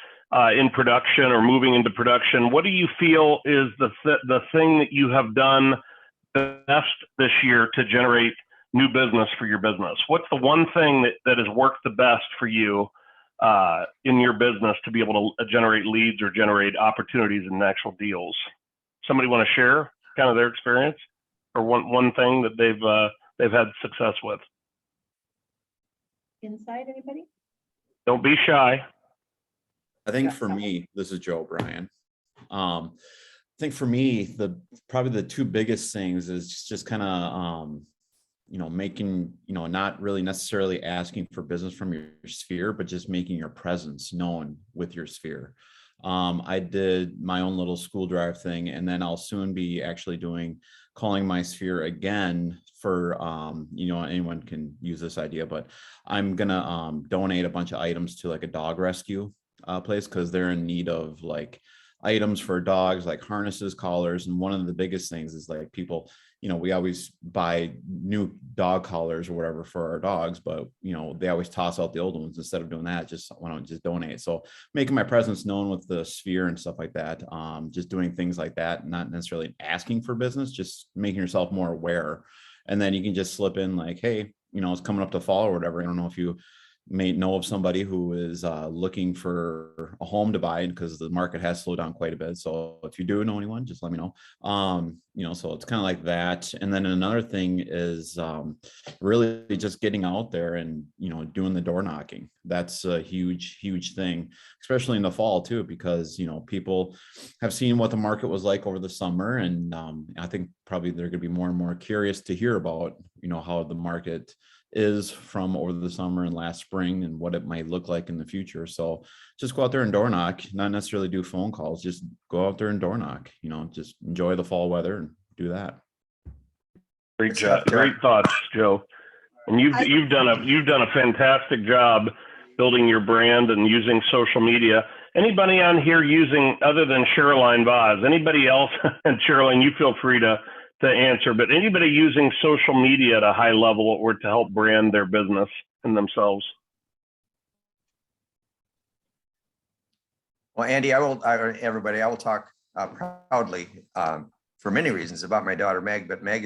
Speaker 4: in production or moving into production, what do you feel is the thing that you have done best this year to generate new business for your business? What's the one thing that has worked the best for you in your business to be able to generate leads or generate opportunities in actual deals? Somebody want to share kind of their experience or one thing that they've had success with?
Speaker 2: Inside, anybody?
Speaker 4: Don't be shy.
Speaker 7: I think for me, this is Joe Brian. I think for me, probably the two biggest things is just kind of making, not really necessarily asking for business from your sphere, but just making your presence known with your sphere. I did my own little school drive thing, and then I'll soon be actually calling my sphere again for, anyone can use this idea, but I'm gonna donate a bunch of items to like a dog rescue place, because they're in need of like items for dogs, like harnesses, collars. And one of the biggest things is like people, we always buy new dog collars or whatever for our dogs, but they always toss out the old ones. Instead of doing that, why don't just donate? So making my presence known with the sphere and stuff like that, just doing things like that, not necessarily asking for business, just making yourself more aware. And then you can just slip in like, hey, it's coming up to fall or whatever. I don't know if you may know of somebody who is looking for a home to buy, because the market has slowed down quite a bit. So if you do know anyone, just let me know. So it's kind of like that. And then another thing is really just getting out there and, doing the door knocking. That's a huge, huge thing, especially in the fall too, because, people have seen what the market was like over the summer. And I think probably they're going to be more and more curious to hear about, how the market is from over the summer and last spring and what it might look like in the future. So just go out there and door knock, not necessarily do phone calls, just go out there and door knock, just enjoy the fall weather and do that.
Speaker 4: Great job. Great thoughts, Joe. And you've done a fantastic job building your brand and using social media. Anybody on here using, other than Cheryline Vaz, anybody else, and Cheryline, you feel free to answer, but anybody using social media at a high level or to help brand their business and themselves?
Speaker 3: Well, Andy, I will talk proudly for many reasons about my daughter Meg, but Meg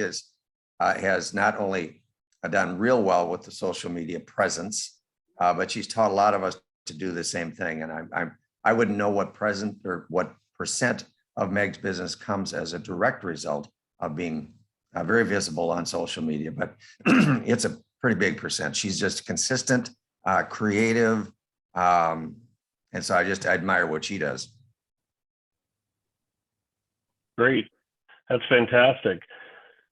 Speaker 3: has not only done real well with the social media presence, but she's taught a lot of us to do the same thing. And I wouldn't know what percent of Meg's business comes as a direct result of being very visible on social media, but it's a pretty big percent. She's just consistent, creative. And so I admire what she does.
Speaker 4: Great. That's fantastic.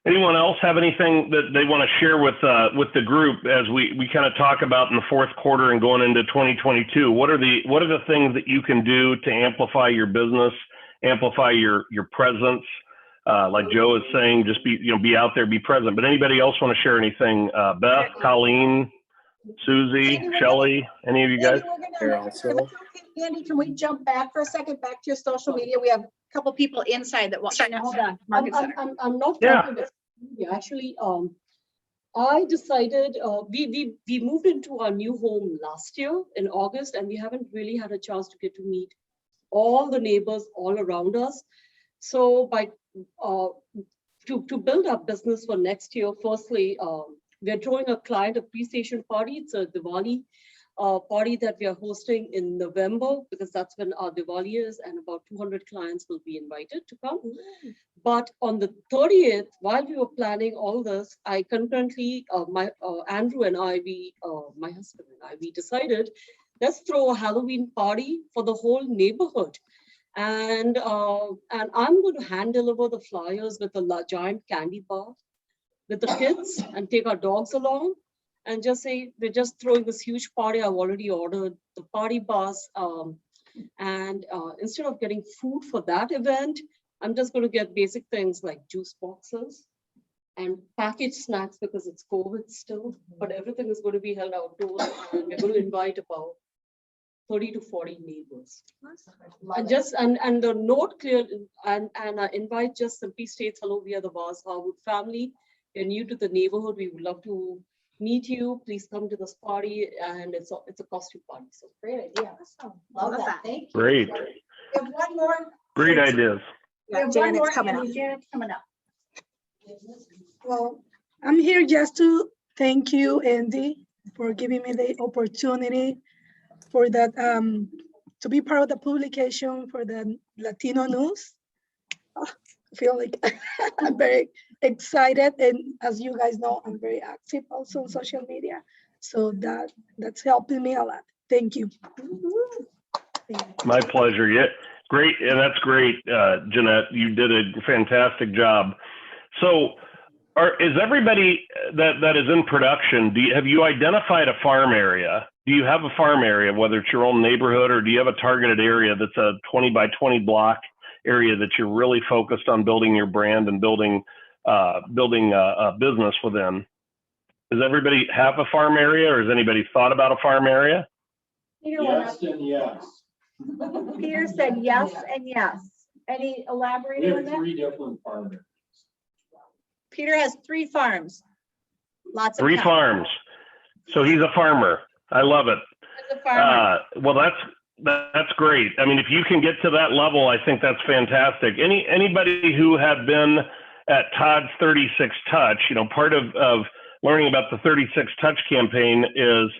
Speaker 4: Anyone else have anything that they want to share with the group as we kind of talk about in the fourth quarter and going into 2022? What are the things that you can do to amplify your business, amplify your presence? Like Joe is saying, just be out there, be present. But anybody else want to share anything? Beth, Colleen, Susie, Shelley, any of you guys?
Speaker 2: Andy, can we jump back for a second, back to your social media? We have a couple people inside that want to know. Hold on.
Speaker 8: I'm not
Speaker 4: Yeah.
Speaker 8: talking about media. Actually, I decided we moved into our new home last year in August, and we haven't really had a chance to get to meet all the neighbors all around us. So to build our business for next year, firstly, we're throwing a client appreciation party. It's a Diwali party that we are hosting in November, because that's when our Diwali is, and about 200 clients will be invited to come. But on the 30th, while we were planning all this, I concurrently, Andrew and I, my husband and I, we decided, let's throw a Halloween party for the whole neighborhood. And I'm going to hand deliver the flyers with a giant candy bar with the kids and take our dogs along and just say, we're just throwing this huge party. I've already ordered the party bus. And instead of getting food for that event, I'm just going to get basic things like juice boxes and packaged snacks, because it's COVID still, but everything is going to be held outdoors. And we're going to invite about 30 to 40 neighbors. And the note clear and invite just simply states, hello, we are the Vaz Harwood family. You're new to the neighborhood. We would love to meet you. Please come to this party, and it's a costume party. So
Speaker 2: Great idea. Love that. Thank you.
Speaker 4: Great.
Speaker 2: We have one more.
Speaker 4: Great ideas.
Speaker 2: We have one more. Janet's coming up.
Speaker 16: Well, I'm here just to thank you, Andy, for giving me the opportunity for that, to be part of the publication for the Latino News. I feel like I'm very excited, and as you guys know, I'm very active also on social media, so that's helping me a lot. Thank you.
Speaker 4: My pleasure. Yeah, great. And that's great, Jeanette. You did a fantastic job. So Is everybody that is in production, have you identified a farm area? Do you have a farm area, whether it's your own neighborhood, or do you have a targeted area that's a 20 by 20 block area that you're really focused on building your brand and building a business within? Does everybody have a farm area, or has anybody thought about a farm area?
Speaker 2: Yes
Speaker 6: and yes.
Speaker 2: Peter said yes and yes. Any elaborating on that?
Speaker 6: different farmers.
Speaker 2: Peter has 3 farms. Lots of.
Speaker 4: 3
Speaker 2: cows.
Speaker 4: farms. So he's a farmer. I love it.
Speaker 2: As a farmer.
Speaker 4: Well, that's great. I mean, if you can get to that level, I think that's fantastic. Anybody who had been at Todd's 36 Touch, part of learning about the 36 Touch campaign is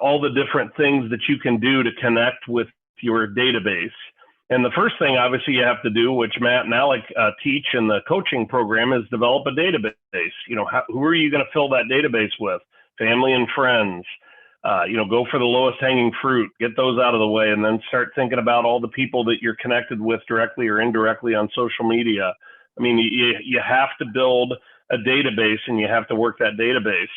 Speaker 4: all the different things that you can do to connect with your database. And the first thing, obviously, you have to do, which Matt and Alec teach in the coaching program, is develop a database. Who are you going to fill that database with? Family and friends. Go for the lowest hanging fruit, get those out of the way, and then start thinking about all the people that you're connected with directly or indirectly on social media. I mean, you have to build a database, and you have to work that database.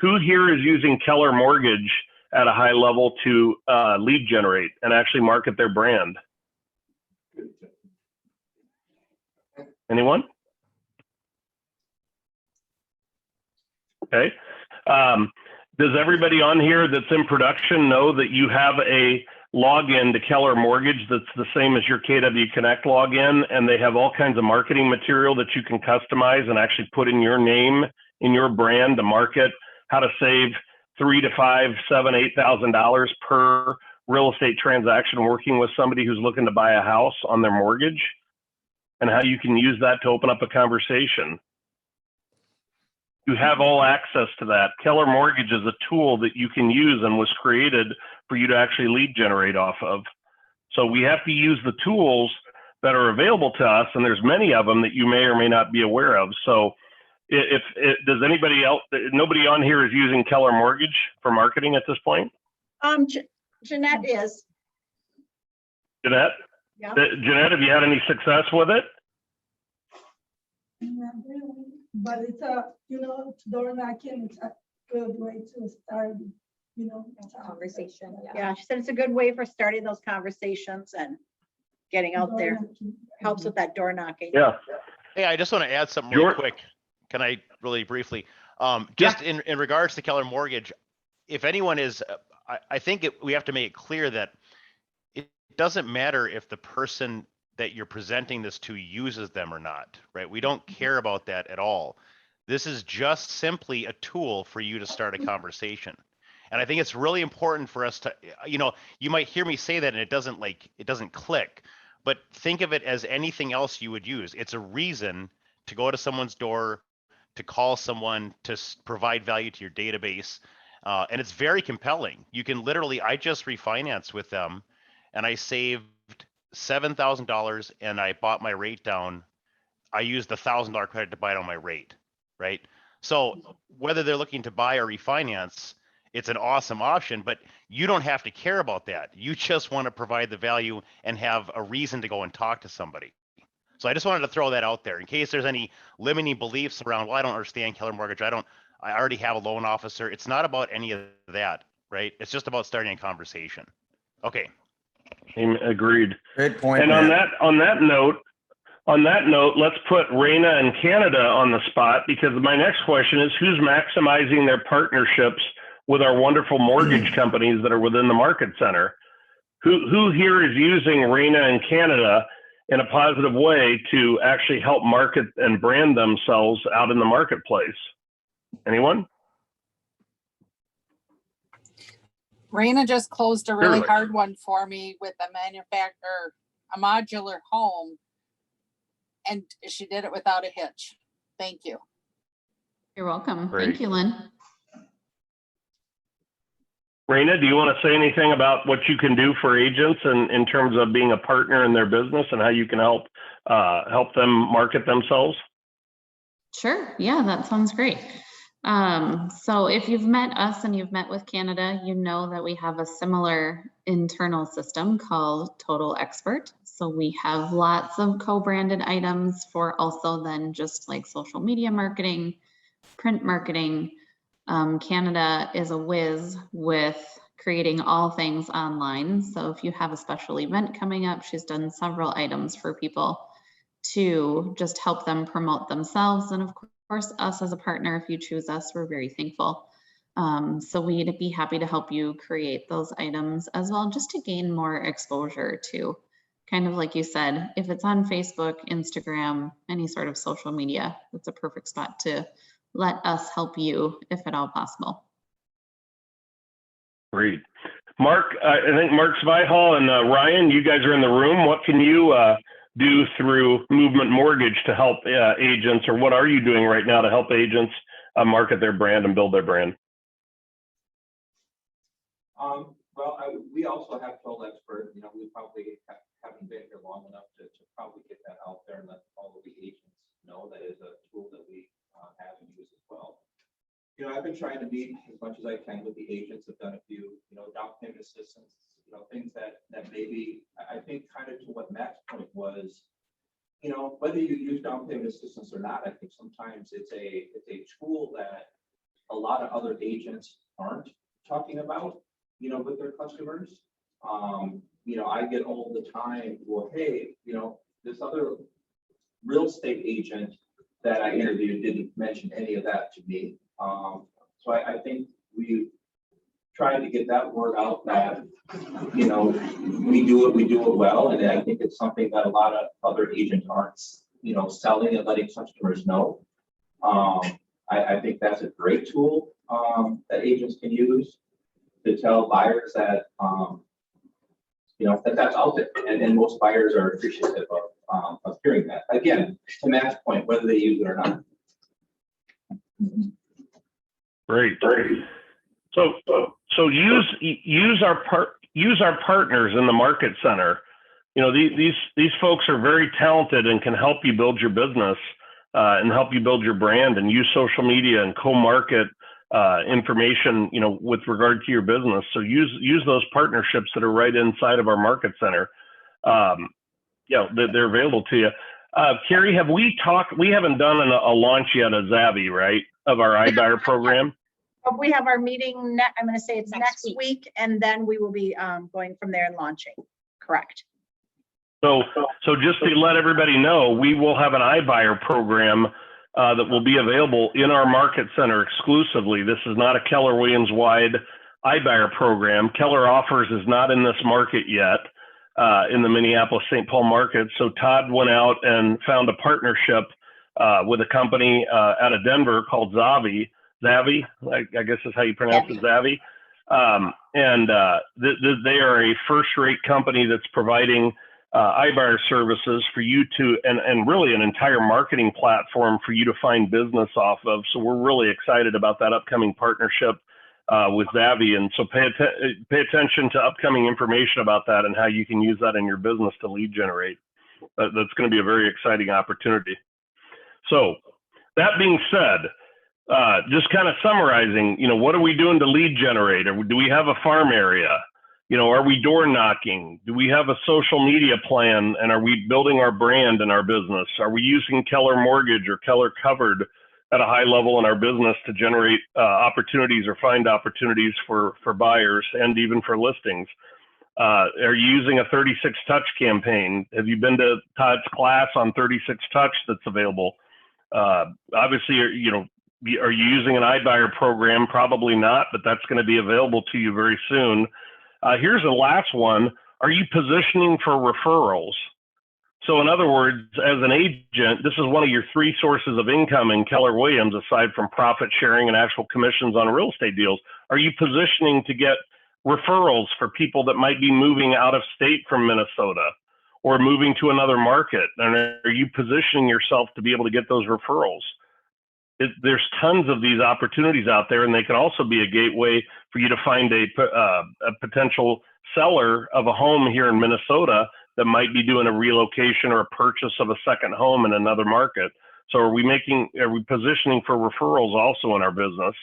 Speaker 4: Who here is using Keller Mortgage at a high level to lead generate and actually market their brand? Anyone? Okay. Does everybody on here that's in production know that you have a login to Keller Mortgage that's the same as your KW Connect login, and they have all kinds of marketing material that you can customize and actually put in your name, in your brand to market how to save $3,000 to $5,000, $7,000, $8,000 per real estate transaction working with somebody who's looking to buy a house on their mortgage, and how you can use that to open up a conversation. You have all access to that. Keller Mortgage is a tool that you can use and was created for you to actually lead generate off of. So we have to use the tools that are available to us, and there's many of them that you may or may not be aware of. So does anybody else, nobody on here is using Keller Mortgage for marketing at this point?
Speaker 2: Jeanette is.
Speaker 4: Jeanette?
Speaker 2: Yeah.
Speaker 4: Jeanette, have you had any success with it?
Speaker 16: Not really, but it's door knocking, it's a good way to start,
Speaker 2: Conversation. Yeah, she said it's a good way for starting those conversations and getting out there. Helps with that door knocking.
Speaker 4: Yeah.
Speaker 13: Hey, I just want to add something real quick. Can I really briefly? Just in regards to Keller Mortgage, if anyone is, I think we have to make it clear that it doesn't matter if the person that you're presenting this to uses them or not, right? We don't care about that at all. This is just simply a tool for you to start a conversation. And I think it's really important for us to, you might hear me say that and it doesn't click, but think of it as anything else you would use. It's a reason to go to someone's door, to call someone, to provide value to your database. And it's very compelling. You can literally, I just refinanced with them and I saved $7,000 and I bought my rate down. I used the $1,000 credit to buy down my rate, right? So whether they're looking to buy or refinance, it's an awesome option, but you don't have to care about that. You just want to provide the value and have a reason to go and talk to somebody. So I just wanted to throw that out there in case there's any limiting beliefs around, well, I don't understand Keller Mortgage. I already have a loan officer. It's not about any of that, right? It's just about starting a conversation. Okay.
Speaker 3: Great
Speaker 4: Agreed.
Speaker 3: point.
Speaker 4: And on that note, let's put Raina and Canada on the spot, because my next question is, who's maximizing their partnerships with our wonderful mortgage companies that are within the Market Center? Who here is using Raina and Canada in a positive way to actually help market and brand themselves out in the marketplace? Anyone?
Speaker 10: Raina just closed a really hard one for me with a modular home, and she did it without a hitch. Thank you.
Speaker 17: You're welcome.
Speaker 4: Great.
Speaker 17: Thank you, Lynn.
Speaker 4: Raina, do you want to say anything about what you can do for agents in terms of being a partner in their business and how you can help them market themselves?
Speaker 17: Sure. Yeah, that sounds great. So if you've met us and you've met with Canada, you know that we have a similar internal system called Total Expert. So we have lots of co-branded items for also then just like social media marketing, print marketing. Canada is a whiz with creating all things online. So if you have a special event coming up, she's done several items for people to just help them promote themselves. And of course, us as a partner, if you choose us, we're very thankful. So we'd be happy to help you create those items as well, just to gain more exposure to, kind of like you said, if it's on Facebook, Instagram, any sort of social media, that's a perfect spot to let us help you if at all possible.
Speaker 4: Great. Mark, I think Mark Zweihall and Ryan, you guys are in the room. What can you do through Movement Mortgage to help agents, or what are you doing right now to help agents market their brand and build their brand?
Speaker 18: Well, we also have Total Expert. You know, we probably haven't been here long enough to probably get that out there and let all of the agents know that is a tool that we have and use as well. You know, I've been trying to meet as much as I can with the agents. I've done a few, you know, down payment assistance, you know, things that maybe, I think kind of to what Matt's point was, you know, whether you use down payment assistance or not, I think sometimes it's a tool that a lot of other agents aren't talking about, you know, with their customers. You know, I get all the time, well, hey, you know, this other real estate agent that I interviewed didn't mention any of that to me. So I think we tried to get that word out that, you know, we do it well. And I think it's something that a lot of other agents aren't, you know, selling and letting customers know. I think that's a great tool that agents can use to tell buyers that, you know, that's out there. And most buyers are appreciative of hearing that. Again, to Matt's point, whether they use it or not.
Speaker 4: Great. So use our partners in the market center. You know, these folks are very talented and can help you build your business and help you build your brand, and use social media and co-market information, you know, with regard to your business. So use those partnerships that are right inside of our market center. You know, they're available to you. Carrie, we haven't done a launch yet of Zavvi, right? Of our iBuyer program.
Speaker 2: We have our meeting, I'm going to say it's next week, and then we will be going from there and launching. Correct.
Speaker 4: So just to let everybody know, we will have an iBuyer program that will be available in our market center exclusively. This is not a Keller Williams wide iBuyer program. Keller Offers is not in this market yet in the Minneapolis-St. Paul market. So Todd went out and found a partnership with a company out of Denver called Zavvi, I guess is how you pronounce it, Zavvi. They are a first-rate company that's providing iBuyer services for you to, and really an entire marketing platform for you to find business off of. So we're really excited about that upcoming partnership with Zavvi. And so pay attention to upcoming information about that and how you can use that in your business to lead generate. That's going to be a very exciting opportunity. So that being said, just kind of summarizing, you know, what are we doing to lead generate? Or do we have a farm area? You know, are we door knocking? Do we have a social media plan? And are we building our brand in our business? Are we using Keller Mortgage or Keller Covered at a high level in our business to generate opportunities or find opportunities for buyers and even for listings? Are you using a 36 Touch campaign? Have you been to Todd's class on 36 Touch that's available? Obviously, you know, are you using an iBuyer program? Probably not, but that's going to be available to you very soon. Here's the last one. Are you positioning for referrals? So in other words, as an agent, this is one of your 3 sources of income in Keller Williams, aside from profit sharing and actual commissions on real estate deals. Are you positioning to get referrals for people that might be moving out of state from Minnesota or moving to another market? And are you positioning yourself to be able to get those referrals? There's tons of these opportunities out there, and they can also be a gateway for you to find a potential seller of a home here in Minnesota that might be doing a relocation or a purchase of a second home in another market. So are we positioning for referrals also in our business?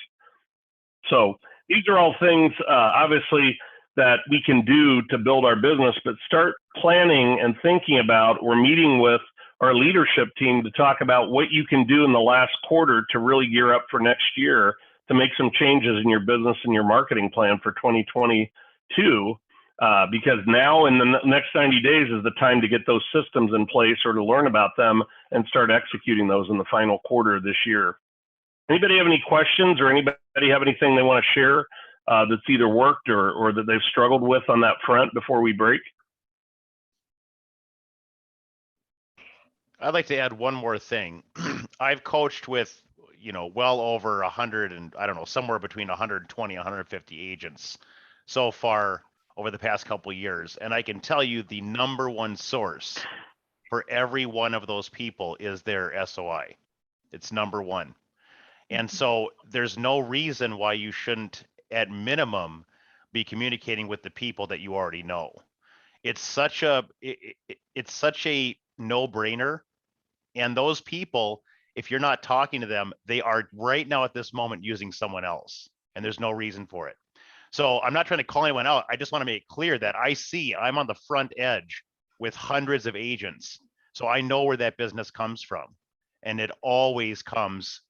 Speaker 4: So these are all things, obviously, that we can do to build our business, but start planning and thinking about or meeting with our leadership team to talk about what you can do in the last quarter to really gear up for next year to make some changes in your business and your marketing plan for 2022. Because now in the next 90 days is the time to get those systems in place or to learn about them and start executing those in the final quarter of this year. Anybody have any questions or anybody have anything they want to share that's either worked or that they've struggled with on that front before we break?
Speaker 13: I'd like to add one more thing. I've coached with, well over 100 and I don't know, somewhere between 120, 150 agents so far over the past couple of years. And I can tell you the number one source for every one of those people is their SOI. It's number one. And so there's no reason why you shouldn't, at minimum, be communicating with the people that you already know. It's such a no-brainer. And those people, if you're not talking to them, they are right now at this moment using someone else, and there's no reason for it. So I'm not trying to call anyone out. I just want to make it clear that I'm on the front edge with hundreds of agents. So I know where that business comes from, and it always comes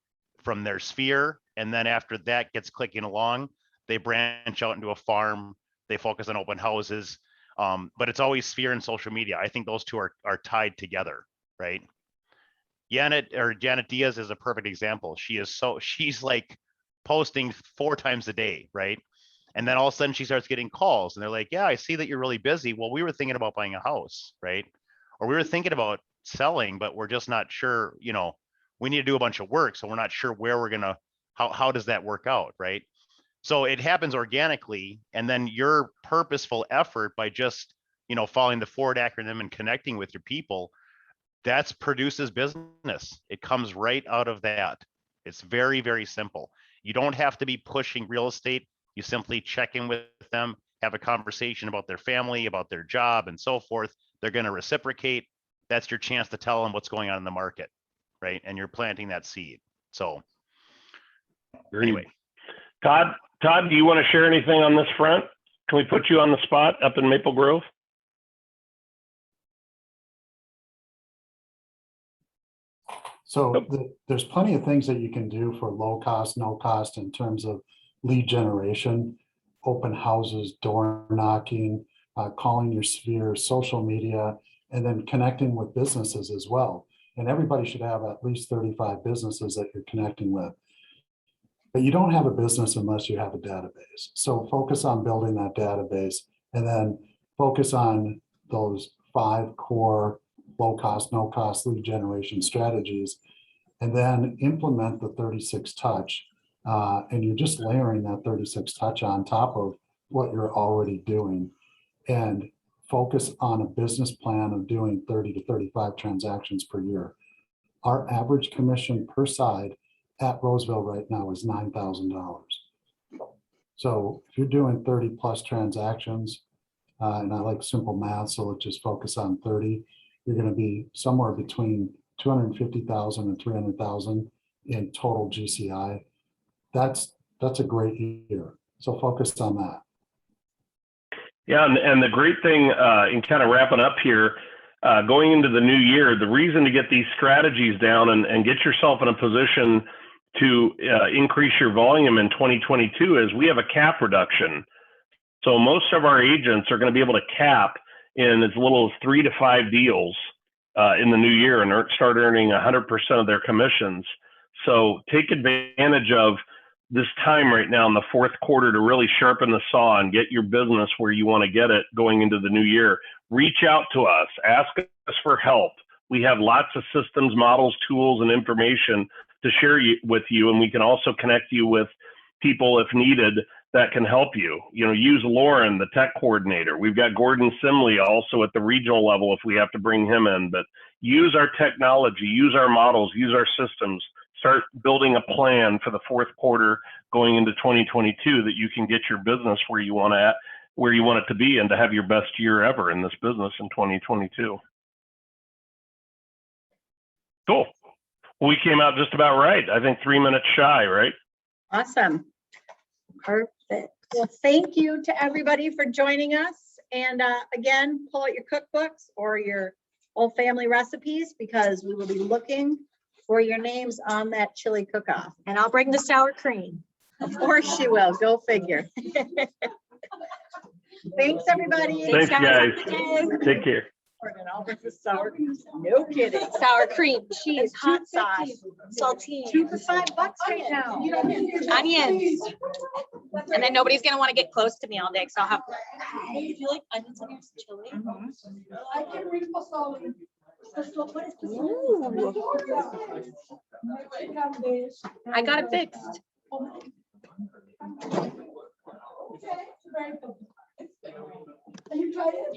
Speaker 13: from their sphere. And then after that gets clicking along, they branch out into a farm. They focus on open houses. But it's always sphere and social media. I think those two are tied together, right? Janet Diaz is a perfect example. She's like posting 4 times a day, right? And then all of a sudden she starts getting calls and they're like, yeah, I see that you're really busy. Well, we were thinking about buying a house, right? Or we were thinking about selling, but we're just not sure, we need to do a bunch of work. So we're not sure where we're going to, how does that work out, right? So it happens organically. And then your purposeful effort by just, following the FORWARD acronym and connecting with your people, that produces business. It comes right out of that. It's very, very simple. You don't have to be pushing real estate. You simply check in with them, have a conversation about their family, about their job, and so forth. They're going to reciprocate. That's your chance to tell them what's going on in the market, right? And you're planting that seed. So anyway.
Speaker 4: Todd, do you want to share anything on this front? Can we put you on the spot up in Maple Grove?
Speaker 19: So there's plenty of things that you can do for low cost, no cost in terms of lead generation, open houses, door knocking, calling your sphere, social media, and then connecting with businesses as well. And everybody should have at least 35 businesses that you're connecting with. But you don't have a business unless you have a database. So focus on building that database and then focus on those 5 core low cost, no cost lead generation strategies, and then implement the 36 touch. And you're just layering that 36 touch on top of what you're already doing, and focus on a business plan of doing 30 to 35 transactions per year. Our average commission per side at Roseville right now is $9,000. So if you're doing 30 plus transactions, and I like simple math, so let's just focus on 30, you're going to be somewhere between 250,000 and 300,000 in total GCI. That's a great year. So focus on that.
Speaker 4: Yeah, and the great thing in kind of wrapping up here, going into the new year, the reason to get these strategies down and get yourself in a position to increase your volume in 2022 is we have a cap reduction. So most of our agents are going to be able to cap in as little as 3 to 5 deals in the new year and start earning 100% of their commissions. So take advantage of this time right now in the fourth quarter to really sharpen the saw and get your business where you want to get it going into the new year. Reach out to us, ask us for help. We have lots of systems, models, tools, and information to share with you, and we can also connect you with people if needed that can help you. Use Lauren, the tech coordinator. We've got Gordon Simley also at the regional level if we have to bring him in, but use our technology, use our models, use our systems. Start building a plan for the fourth quarter going into 2022 that you can get your business where you want it to be and to have your best year ever in this business in 2022. Cool. We came out just about right. I think 3 minutes shy, right?
Speaker 2: Awesome. Perfect. Well, thank you to everybody for joining us. And again, pull out your cookbooks or your old family recipes because we will be looking for your names on that chili cook-off.
Speaker 1: And I'll bring the sour cream.
Speaker 2: Of course you will. Go figure. Thanks, everybody.
Speaker 4: Thanks, guys. Take care.
Speaker 2: No kidding.
Speaker 1: Sour cream, cheese, hot sauce, saltine.
Speaker 2: 2 for $5 right now.
Speaker 1: Onions. And then nobody's gonna want to get close to me all day, so I'll have.
Speaker 8: Do you like onions on your chili? I can read for solid.
Speaker 1: I got it fixed.
Speaker 8: Okay, very good. You tried it?